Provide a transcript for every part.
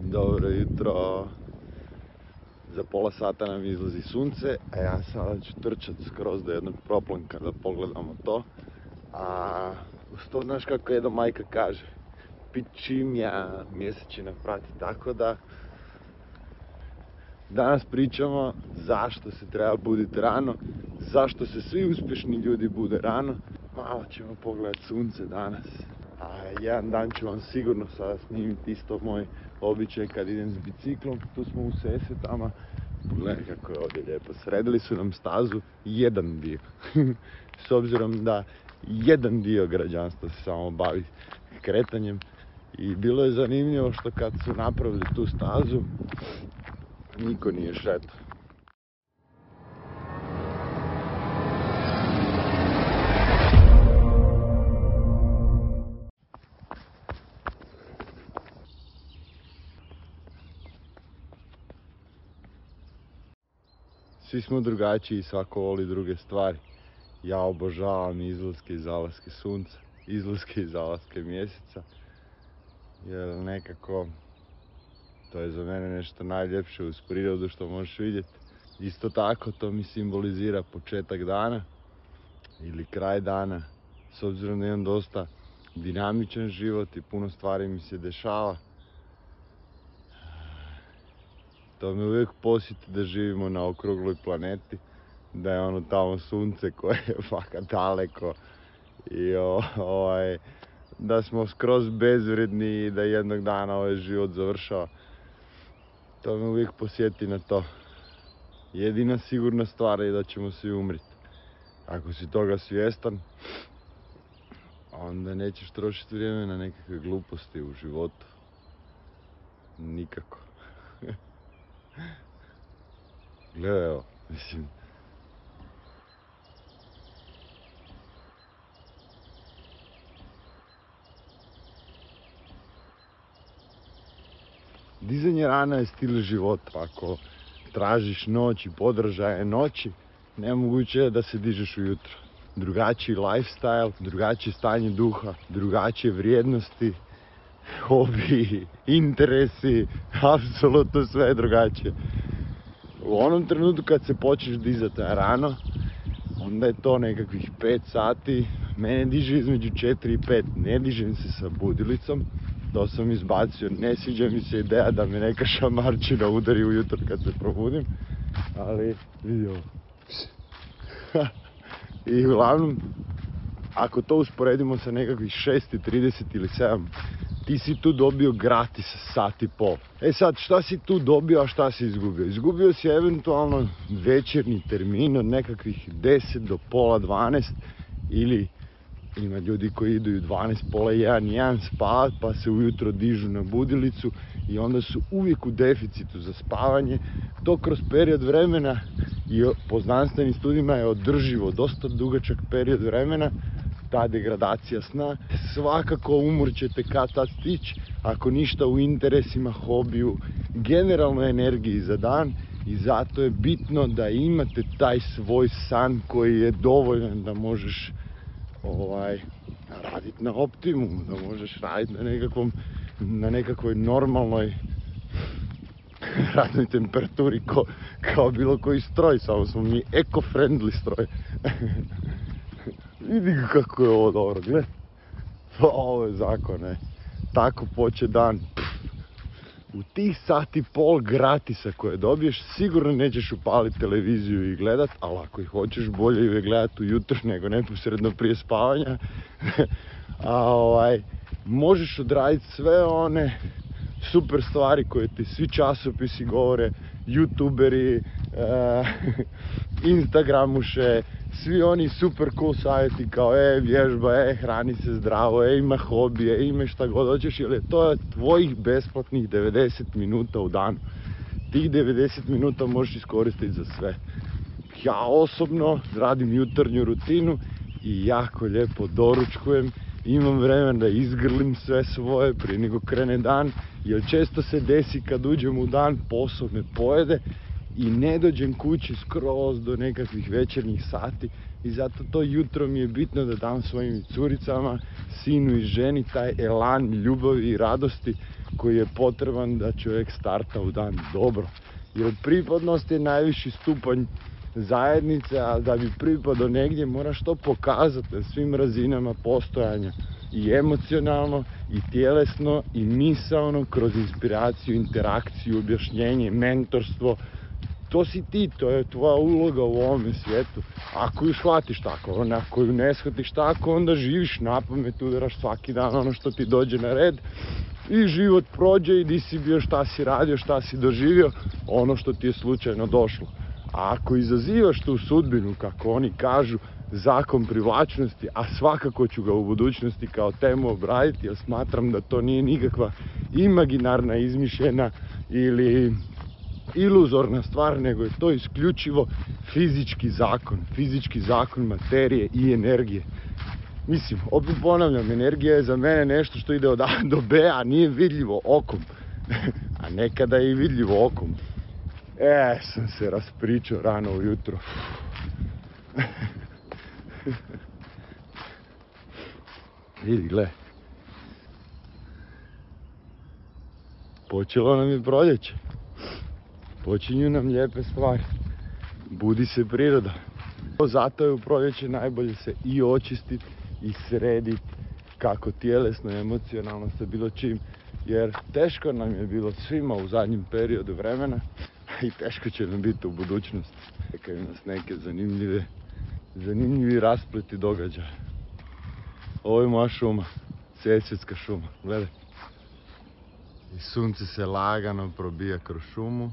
Dobro jutro. Za pola sata nam izlazi sunce, a ja sada ću trčat skroz do jednog proplanka da pogledamo to. A uz to, znaš kako jedna majka kaže, pičimja mjesečina prati, tako da danas pričamo zašto se treba buditi rano, zašto se svi uspješni ljudi bude rano. Malo ćemo pogledat sunce danas. A jedan dan ću vam sigurno sada snimiti isto moj običaj kad idem s biciklom. Tu smo u Sesvetama. Pogledaj kako je ovdje lijepo. Sredili su nam stazu jedan dio. S obzirom da jedan dio građanstva se samo bavi kretanjem. I bilo je zanimljivo što kad su napravili tu stazu, niko nije šetao. Svi smo drugačiji i svako voli druge stvari. Ja obožavam izlaske i zalaske sunca, izlaske i zalaske mjeseca. Jer nekako to je za mene nešto najljepše uz prirodu što možeš vidjeti. Isto tako to mi simbolizira početak dana ili kraj dana. S obzirom da imam dosta dinamičan život i puno stvari mi se dešava. To me uvijek posjeti da živimo na okrugloj planeti, da je ono tamo sunce koje je fakat daleko i da smo skroz bezvredni i da jednog dana ovaj život završava. To me uvijek posjeti na to. Jedina sigurna stvar je da ćemo svi umriti. Ako si toga svjestan, onda nećeš trošiti vrijeme na nekakve gluposti u životu. Nikako. Gledaj evo, mislim. Dizanje rana je stil života. Ako tražiš noć i podržaje noći, nemoguće je da se dižeš ujutro. Drugačiji lifestyle, drugačije stanje duha, drugačije vrijednosti, hobi, interesi, apsolutno sve je drugačije. U onom trenutku kad se počneš dizati rano, onda je to nekakvih 5 sati. Mene diže između 4 i 5, ne dižem se sa budilicom. To sam izbacio, ne sviđa mi se ideja da me neka šamarčina udari ujutro kad se probudim. Ali vidi ovo. I uglavnom, ako to usporedimo sa nekakvih 6:30 ili 7, ti si tu dobio gratis sat i pol. E sad, šta si tu dobio, a šta si izgubio? Izgubio si eventualno večernji termin od nekakvih 10 do pola 12 ili ima ljudi koji idu u 12, pola 1 spavat pa se ujutro dižu na budilicu i onda su uvijek u deficitu za spavanje. To kroz period vremena i po znanstvenim studijima je održivo dosta dugačak period vremena. Ta degradacija sna, svakako umor ćete kad tad stići, ako ništa u interesima, hobiju, generalno energiji za dan. I zato je bitno da imate taj svoj san koji je dovoljan da možeš raditi na optimum, da možeš raditi na nekakvoj normalnoj radnoj temperaturi kao bilo koji stroj, samo smo mi eco-friendly stroj. Vidi kako je ovo dobro, gledaj. Ovo je zakon, tako poče dan. U tih sat i pol gratisa koje dobiješ, sigurno nećeš upaliti televiziju i gledat, ali ako ih hoćeš, bolje ju je gledat ujutro nego neposredno prije spavanja. A možeš odraditi sve one super stvari koje ti svi časopisi govore, youtuberi, instagramuše, svi oni super cool savjeti kao vježba, hrani se zdravo, ima hobije, ima šta god hoćeš, jer to je tvojih besplatnih 90 minuta u danu. Tih 90 minuta možeš iskoristiti za sve. Ja osobno radim jutarnju rutinu i jako lijepo doručkujem. Imam vremena da izgrlim sve svoje prije nego krene dan, jer često se desi kad uđem u dan, posao me pojede i ne dođem kući skroz do nekakvih večernjih sati i zato to jutro mi je bitno da dam svojim curicama, sinu i ženi taj elan ljubavi i radosti koji je potreban da čovjek starta u dan dobro. Jer pripadnost je najviši stupanj zajednice, a da bi pripadao negdje moraš to pokazati na svim razinama postojanja. I emocionalno, i tjelesno, i misaono, kroz inspiraciju, interakciju, objašnjenje, mentorstvo. To si ti, to je tvoja uloga u ovome svijetu. Ako ju shvatiš tako, ako ju ne shvatiš tako, onda živiš napamet, udaraš svaki dan ono što ti dođe na red i život prođe i di si bio, šta si radio, šta si doživio, ono što ti je slučajno došlo. A ako izazivaš tu sudbinu, kako oni kažu, zakon privlačnosti, a svakako ću ga u budućnosti kao temu obraditi, jer smatram da to nije nikakva imaginarna, izmišljena ili iluzorna stvar, nego je to isključivo fizički zakon materije i energije. Mislim, opet ponavljam, energija je za mene nešto što ide od A do B, a nije vidljivo okom. A nekada je i vidljivo okom. Sam se raspričao rano ujutro. Vidi, gle. Počelo nam je proljeće. Počinju nam lijepe stvari. Budi se priroda. Zato je u proljeće najbolje se i očistiti i srediti kako tjelesno, emocionalno sa bilo čim. Jer teško nam je bilo svima u zadnjem periodu vremena i teško će nam biti u budućnosti. Čekaju nas neke zanimljivi raspleti događaja. Ovo je moja šuma, Sesvetska šuma, gledaj. I sunce se lagano probija kroz šumu.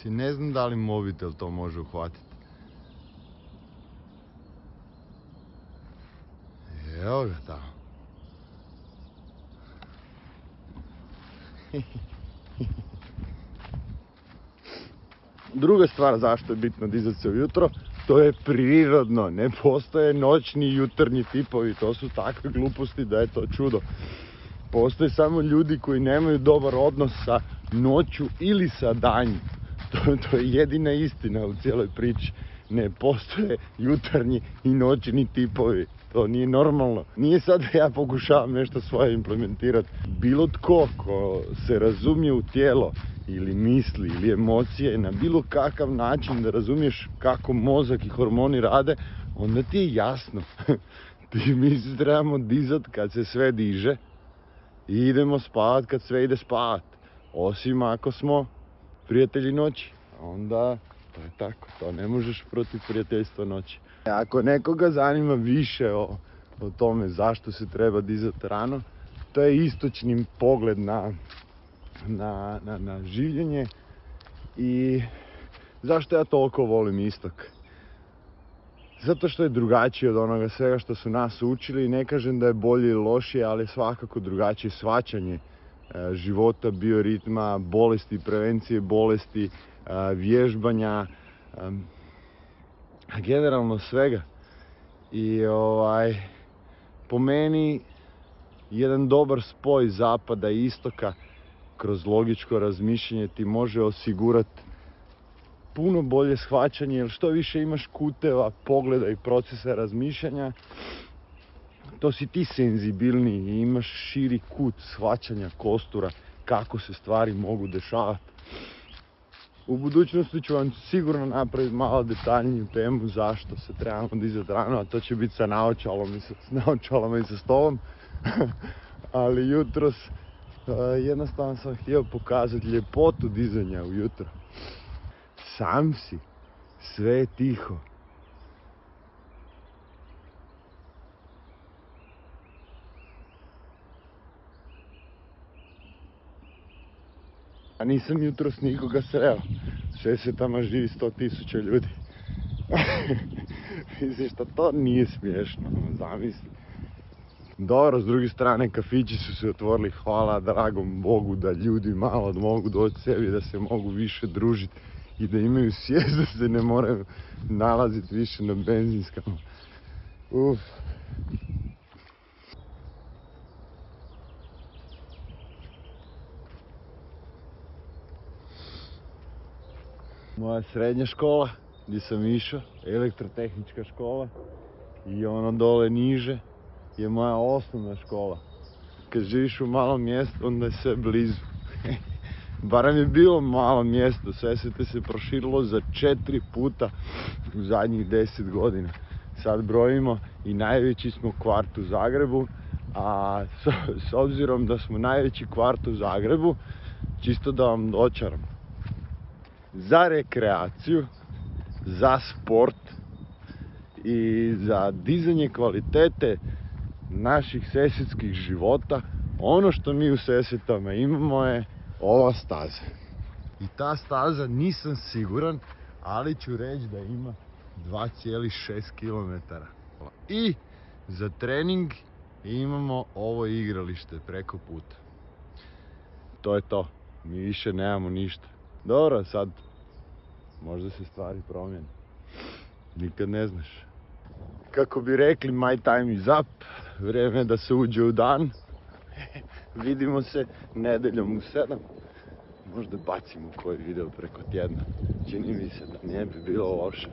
Ne znam da li mobitel to može uhvatiti. Evo ga tamo. Druga stvar zašto je bitno dizati se ujutro, to je prirodno, ne postoje noćni i jutarnji tipovi, to su takve gluposti da je to čudo. Postoje samo ljudi koji nemaju dobar odnos sa noću ili sa danjem. To je jedina istina u cijeloj priči. Ne postoje jutarnji i noćni tipovi. To nije normalno. Nije sad da ja pokušavam nešto svoje implementirati. Bilo tko ko se razumije u tijelo ili misli ili emocije na bilo kakav način da razumiješ kako mozak i hormoni rade, onda ti je jasno. Mi se trebamo dizat kad se sve diže i idemo spavat kad sve ide spavat. Osim ako smo prijatelji noći, onda to je tako, to ne možeš protiv prijateljstva noći. Ako nekoga zanima više o tome zašto se treba dizati rano, to je istočni pogled na življenje i zašto ja toliko volim istok. Zato što je drugačije od onoga svega što su nas učili i ne kažem da je bolje ili lošije, ali svakako drugačije shvaćanje života, bioritma, bolesti, prevencije bolesti, vježbanja, generalno svega. I po meni jedan dobar spoj zapada i istoka kroz logičko razmišljanje ti može osigurati puno bolje shvaćanje, jer što više imaš kuteva, pogleda i procesa razmišljanja, to si ti senzibilniji i imaš širi kut shvaćanja kostura kako se stvari mogu dešavati. U budućnosti ću vam sigurno napraviti malo detaljniju temu zašto se trebamo dizati rano, a to će biti sa naočalama i sa stolom. Ali jutros jednostavno sam htio pokazati ljepotu dizanja ujutro. Sam si, sve je tiho. A nisam jutros nikoga sreo. Sesvetama živi 100.000 ljudi. Mislim što to nije smiješno, zamisli. Dobro, s druge strane kafići su se otvorili, hvala dragom Bogu da ljudi malo mogu doći sebi, da se mogu više družiti i da imaju svijest da se ne moraju nalaziti više na benzinskama. moja srednja škola gdje sam išao, elektrotehnička škola, i ono dole niže je moja osnovna škola. Kad živiš u malom mjestu, onda je sve blizu. Barem je bilo malo mjesto, Sesvete se proširilo za 4 puta u zadnjih 10 godina. Sad brojimo i najveći smo kvart u Zagrebu, a s obzirom da smo najveći kvart u Zagrebu, čisto da vam dočaram, za rekreaciju, za sport i za dizanje kvalitete naših sesvetskih života, ono što mi u Sesvetama imamo je ova staza. I ta staza nisam siguran, ali ću reći da ima 2,6 km. I za trening imamo ovo igralište preko puta. To je to. Mi više nemamo ništa. Dobro, sad možda se stvari promijene. Nikad ne znaš. Kako bi rekli, my time is up. Vrijeme je da se uđe u dan. Vidimo se nedeljom u 7. Možda bacimo koji video preko tjedna. Čini mi se da ne bi bilo loše.